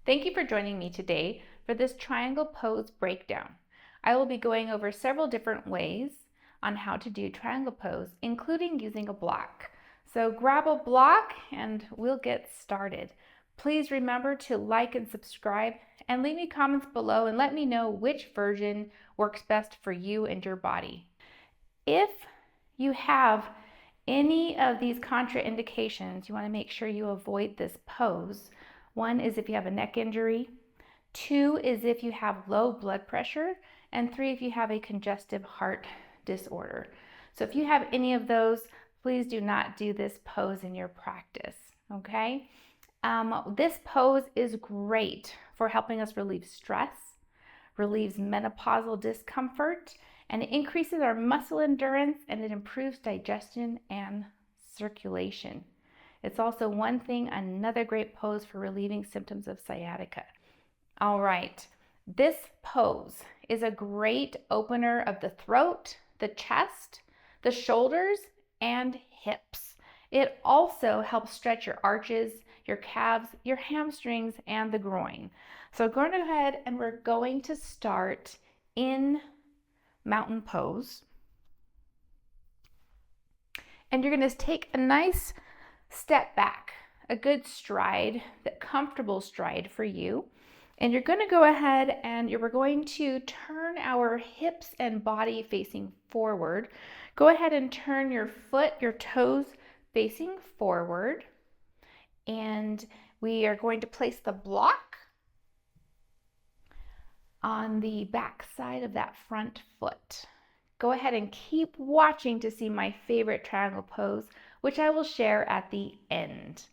Thank you for joining me today for this triangle pose breakdown. I will be going over several different ways on how to do triangle pose, including using a block. So grab a block and we'll get started. Please remember to like and subscribe and leave me comments below and let me know which version works best for you and your body. If you have any of these contraindications, you want to make sure you avoid this pose. One is if you have a neck injury, 2 is if you have low blood pressure, and 3 if you have a congestive heart disorder. So if you have any of those, please do not do this pose in your practice, okay? This pose is great for helping us relieve stress, relieves menopausal discomfort, and it increases our muscle endurance, and it improves digestion and circulation. It's also another great pose for relieving symptoms of sciatica. All right, this pose is a great opener of the throat, the chest, the shoulders, and hips. It also helps stretch your arches, your calves, your hamstrings, and the groin. So we're going to go ahead and we're going to start in mountain pose. And you're going to take a nice step back, a good stride, that comfortable stride for you. And you're going to go ahead and we're going to turn our hips and body facing forward. Go ahead and turn your foot, your toes facing forward. And we are going to place the block on the back side of that front foot. Go ahead and keep watching to see my favorite triangle pose, which I will share at the end.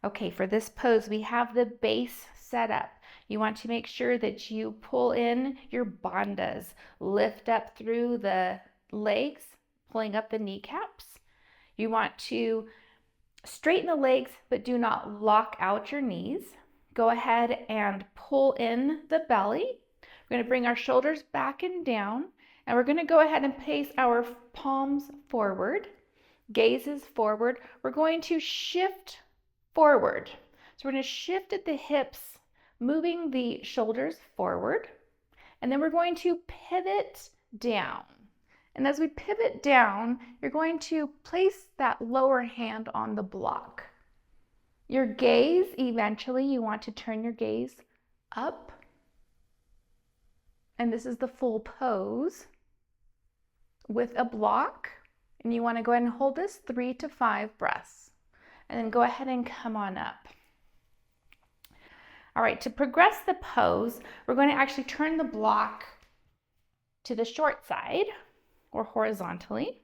Okay, for this pose, we have the base set up. You want to make sure that you pull in your bandhas, lift up through the legs, pulling up the kneecaps. You want to straighten the legs, but do not lock out your knees. Go ahead and pull in the belly. We're going to bring our shoulders back and down, and we're going to go ahead and place our palms forward, gazes forward. We're going to shift forward. So we're going to shift at the hips, moving the shoulders forward, and then we're going to pivot down. And as we pivot down, you're going to place that lower hand on the block. Your gaze, eventually, you want to turn your gaze up. And this is the full pose with a block. And you want to go ahead and hold this 3 to 5 breaths. And then go ahead and come on up. All right, to progress the pose, we're going to actually turn the block to the short side or horizontally.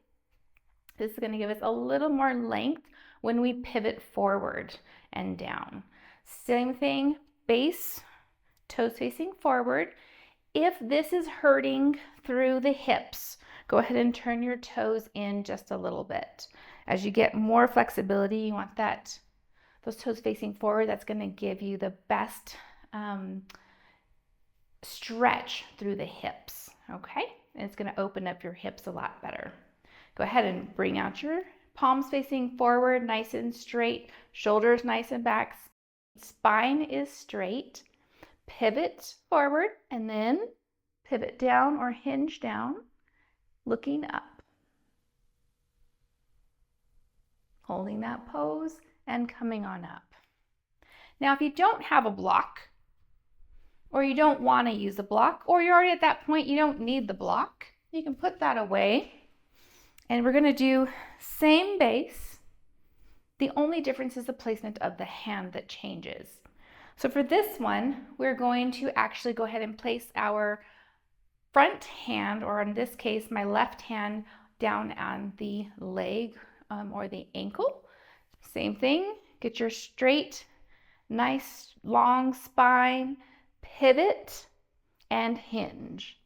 This is going to give us a little more length when we pivot forward and down. Same thing, base, toes facing forward. If this is hurting through the hips, go ahead and turn your toes in just a little bit. As you get more flexibility, you want those toes facing forward. That's going to give you the best stretch through the hips, okay? And it's going to open up your hips a lot better. Go ahead and bring out your palms facing forward, nice and straight, shoulders nice and back, spine is straight. Pivot forward and then pivot down or hinge down, looking up. Holding that pose and coming on up. Now, if you don't have a block, or you don't want to use a block, or you're already at that point you don't need the block, you can put that away. And we're going to do same base. The only difference is the placement of the hand that changes. So for this one, we're going to actually go ahead and place our front hand, or in this case, my left hand, down on the leg or the ankle. Same thing, get your straight, nice long spine, pivot, and hinge.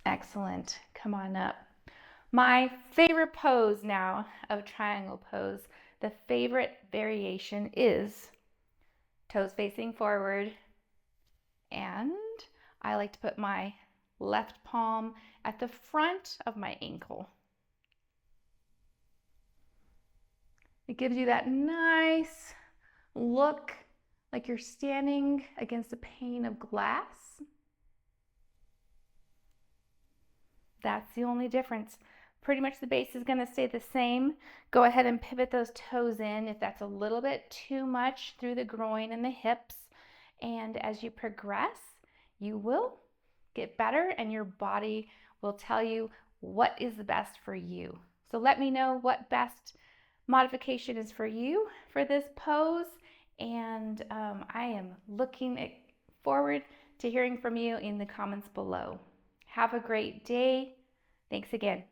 Excellent, come on up. My favorite pose now of triangle pose, the favorite variation is toes facing forward, and I like to put my left palm at the front of my ankle. It gives you that nice look like you're standing against a pane of glass. That's the only difference. Pretty much the base is going to stay the same. Go ahead and pivot those toes in if that's a little bit too much through the groin and the hips. And as you progress, you will get better and your body will tell you what is the best for you. So let me know what best modification is for you for this pose. And I am looking forward to hearing from you in the comments below. Have a great day. Thanks again.